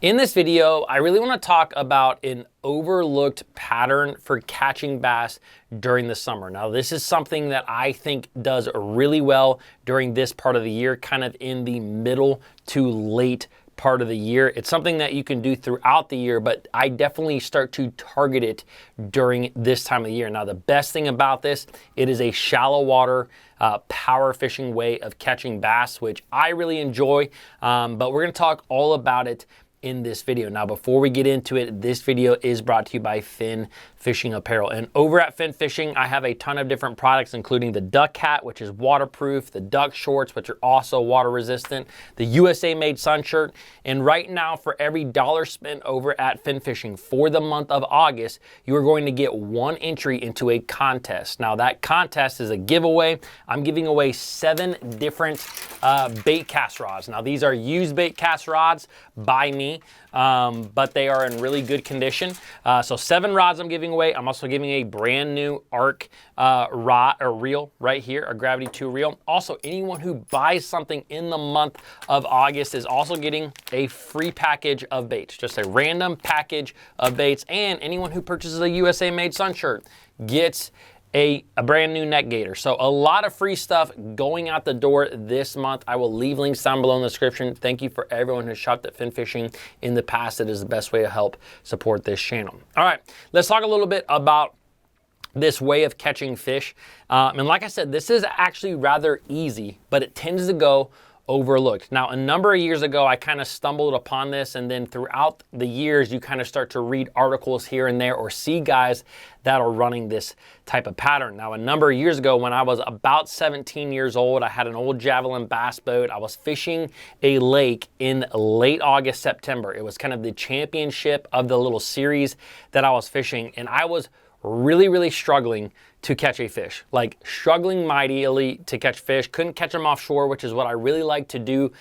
In this video, I really want to talk about an overlooked pattern for catching bass during the summer. Now, this is something that I think does really well during this part of the year, kind of in the middle to late part of the year. It's something that you can do throughout the year, but I definitely start to target it during this time of the year. Now, the best thing about this, it is a shallow water power fishing way of catching bass, which I really enjoy, but we're going to talk all about it in this video. Now, before we get into it, this video is brought to you by Finn Fishing Apparel. And over at Finn Fishing, I have a ton of different products, including the Duck Hat, which is waterproof, the Duck Shorts, which are also water resistant, the USA made sun shirt. And right now, for every $1 spent over at Finn Fishing for the month of August, you are going to get one entry into a contest. Now, that contest is a giveaway. I'm giving away 7 different bait cast rods. Now, these are used bait cast rods by me, but they are in really good condition. So 7 rods I'm giving away. I'm also giving a brand new Arc rod or reel right here, a Gravity 2 reel. Also, anyone who buys something in the month of August is also getting a free package of baits, just a random package of baits. And anyone who purchases a USA made sun shirt gets a brand new neck gator. So a lot of free stuff going out the door this month. I will leave links down below in the description. Thank you for everyone who shopped at Finn Fishing in the past. It is the best way to help support this channel. All right, let's talk a little bit about this way of catching fish. And like I said, this is actually rather easy, but it tends to go overlooked. Now, a number of years ago, I kind of stumbled upon this, and then throughout the years, you kind of start to read articles here and there or see guys that are running this type of pattern. Now, a number of years ago, when I was about 17 years old, I had an old Javelin bass boat. I was fishing a lake in late August, September. It was kind of the championship of the little series that I was fishing, and I was really struggling to catch a fish, like struggling mightily to catch fish. Couldn't catch them offshore, which is what I really like to do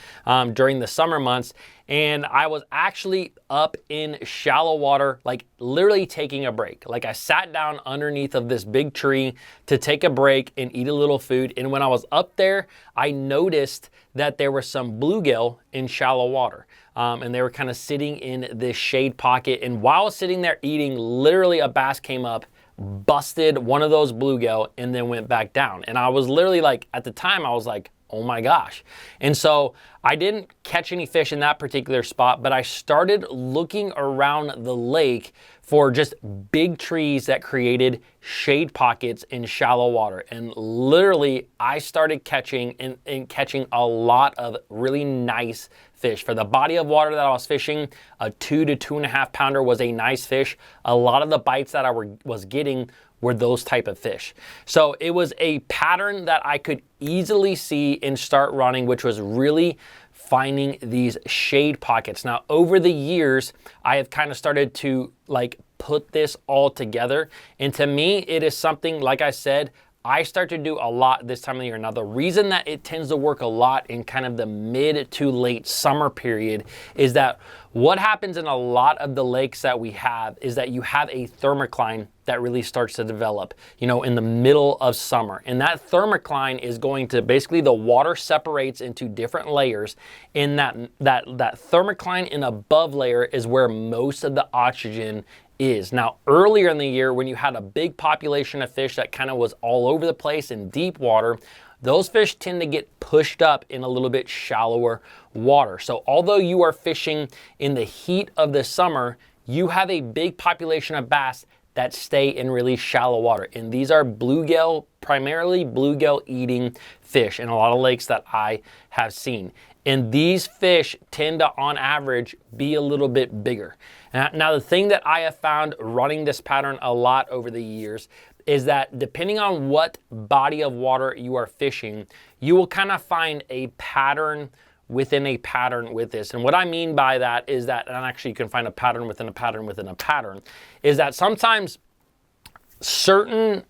during the summer months. And I was actually up in shallow water, like literally taking a break. Like I sat down underneath of this big tree to take a break and eat a little food. And when I was up there, I noticed that there were some bluegill in shallow water. And they were kind of sitting in this shade pocket. And while I was sitting there eating, literally a bass came up, busted one of those bluegill, and then went back down. And I was literally like, at the time, I was like, oh my gosh. And so I didn't catch any fish in that particular spot, but I started looking around the lake for just big trees that created shade pockets in shallow water. And literally I started catching and catching a lot of really nice fish. For the body of water that I was fishing, a 2 to 2.5 pounder was a nice fish. A lot of the bites that I was getting were those type of fish. So it was a pattern that I could easily see and start running, which was really finding these shade pockets. Now, over the years, I have kind of started to like put this all together. And to me, it is something, like I said, I start to do a lot this time of the year. Now, the reason that it tends to work a lot in kind of the mid to late summer period is that what happens in a lot of the lakes that we have is that you have a thermocline that really starts to develop, you know, in the middle of summer. And that thermocline is going to basically, the water separates into different layers. And that thermocline and above layer is where most of the oxygen is. Now, earlier in the year, when you had a big population of fish that kind of was all over the place in deep water, those fish tend to get pushed up in a little bit shallower water. So although you are fishing in the heat of the summer, you have a big population of bass that stay in really shallow water. And these are bluegill, primarily bluegill eating fish in a lot of lakes that I have seen. And these fish tend to, on average, be a little bit bigger. Now, the thing that I have found running this pattern a lot over the years is that depending on what body of water you are fishing, you will kind of find a pattern within a pattern with this. And what I mean by that is that, and actually you can find a pattern within a pattern within a pattern, is that sometimes certain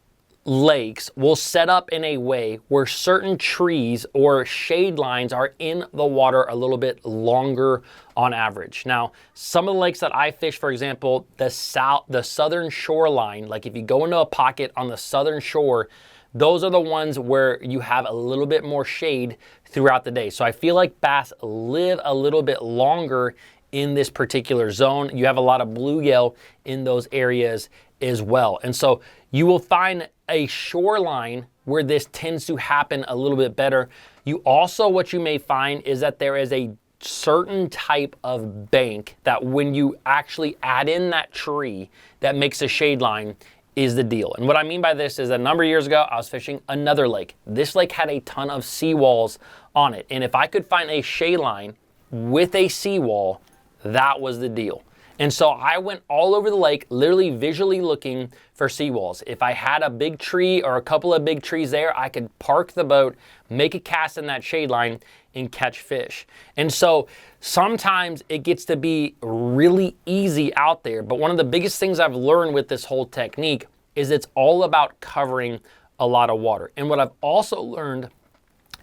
lakes will set up in a way where certain trees or shade lines are in the water a little bit longer on average. Now, some of the lakes that I fish, for example, the southern shoreline, like if you go into a pocket on the southern shore, those are the ones where you have a little bit more shade throughout the day. So I feel like bass live a little bit longer in this particular zone. You have a lot of bluegill in those areas as well. And so you will find a shoreline where this tends to happen a little bit better. You also, what you may find is that there is a certain type of bank that when you actually add in that tree that makes a shade line is the deal. And what I mean by this is a number of years ago, I was fishing another lake. This lake had a ton of seawalls on it. And if I could find a shade line with a seawall, that was the deal. And so I went all over the lake, literally visually looking for seawalls. If I had a big tree or a couple of big trees there, I could park the boat, make a cast in that shade line, and catch fish. And so sometimes it gets to be really easy out there. But one of the biggest things I've learned with this whole technique is it's all about covering a lot of water. And what I've also learned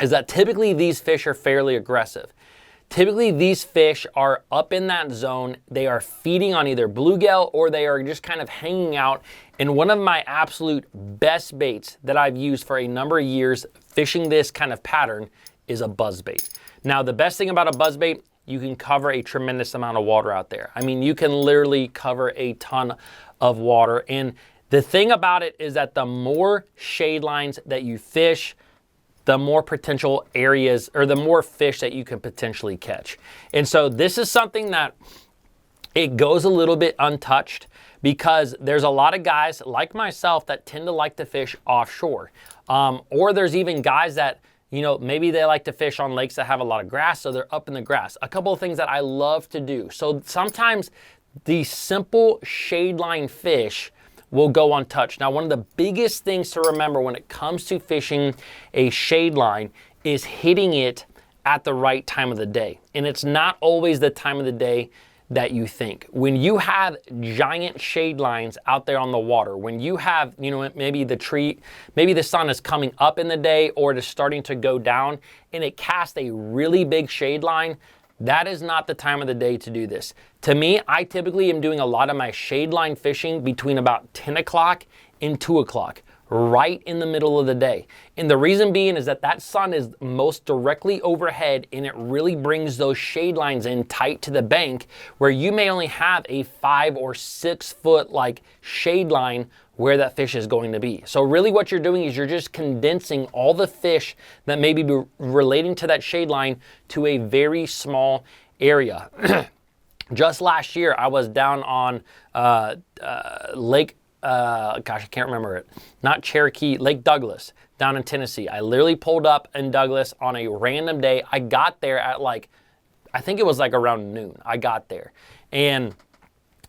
is that typically these fish are fairly aggressive. Typically, these fish are up in that zone. They are feeding on either bluegill or they are just kind of hanging out. And one of my absolute best baits that I've used for a number of years fishing this kind of pattern is a buzzbait. Now, the best thing about a buzzbait, you can cover a tremendous amount of water out there. I mean, you can literally cover a ton of water. And the thing about it is that the more shade lines that you fish, the more potential areas or the more fish that you can potentially catch. And so this is something that it goes a little bit untouched because there's a lot of guys like myself that tend to like to fish offshore. Or there's even guys that, you know, maybe they like to fish on lakes that have a lot of grass, so they're up in the grass. A couple of things that I love to do. So sometimes the simple shade line fish will go untouched. Now, one of the biggest things to remember when it comes to fishing a shade line is hitting it at the right time of the day. And it's not always the time of the day that you think. When you have giant shade lines out there on the water, when you have, you know, maybe the sun is coming up in the day or it is starting to go down and it casts a really big shade line, that is not the time of the day to do this. To me, I typically am doing a lot of my shade line fishing between about 10 o'clock and 2 o'clock, right in the middle of the day. And the reason being is that that sun is most directly overhead and it really brings those shade lines in tight to the bank where you may only have a 5 or 6 foot like shade line where that fish is going to be. So really what you're doing is you're just condensing all the fish that may be relating to that shade line to a very small area. Just last year, I was down on Lake, gosh, I can't remember it. Not Cherokee, Lake Douglas, down in Tennessee. I literally pulled up in Douglas on a random day. I got there at like, I think it was like around noon. I got there. And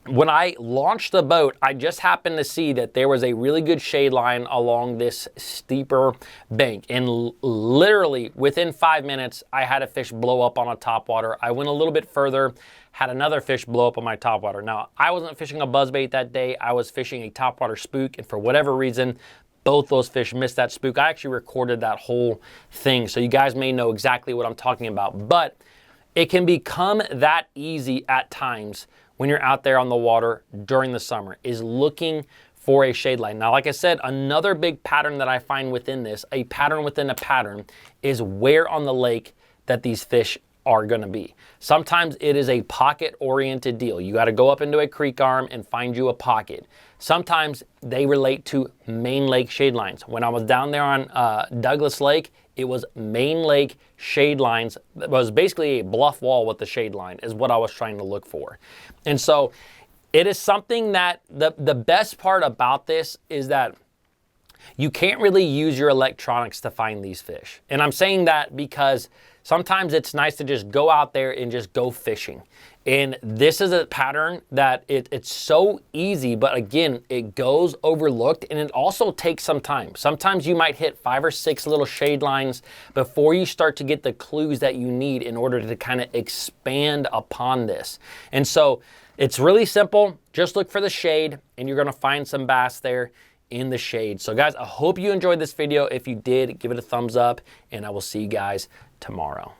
when I launched the boat, I just happened to see that there was a really good shade line along this steeper bank. And literally within 5 minutes, I had a fish blow up on a topwater. I went a little bit further, had another fish blow up on my topwater. Now, I wasn't fishing a buzzbait that day. I was fishing a topwater spook. And for whatever reason, both those fish missed that spook. I actually recorded that whole thing. So you guys may know exactly what I'm talking about. But it can become that easy at times when you're out there on the water during the summer, is looking for a shade line. Now, like I said, another big pattern that I find within this, a pattern within a pattern, is where on the lake that these fish are gonna be. Sometimes it is a pocket-oriented deal. You gotta go up into a creek arm and find you a pocket. Sometimes they relate to main lake shade lines. When I was down there on Douglas Lake, it was main lake shade lines. It was basically a bluff wall with the shade line is what I was trying to look for. And so it is something that the best part about this is that you can't really use your electronics to find these fish. And I'm saying that because sometimes it's nice to just go out there and just go fishing. And this is a pattern that it's so easy, but again, it goes overlooked and it also takes some time. Sometimes you might hit 5 or 6 little shade lines before you start to get the clues that you need in order to kind of expand upon this. And so it's really simple. Just look for the shade and you're gonna find some bass there in the shade. So guys, I hope you enjoyed this video. If you did, give it a thumbs up and I will see you guys tomorrow.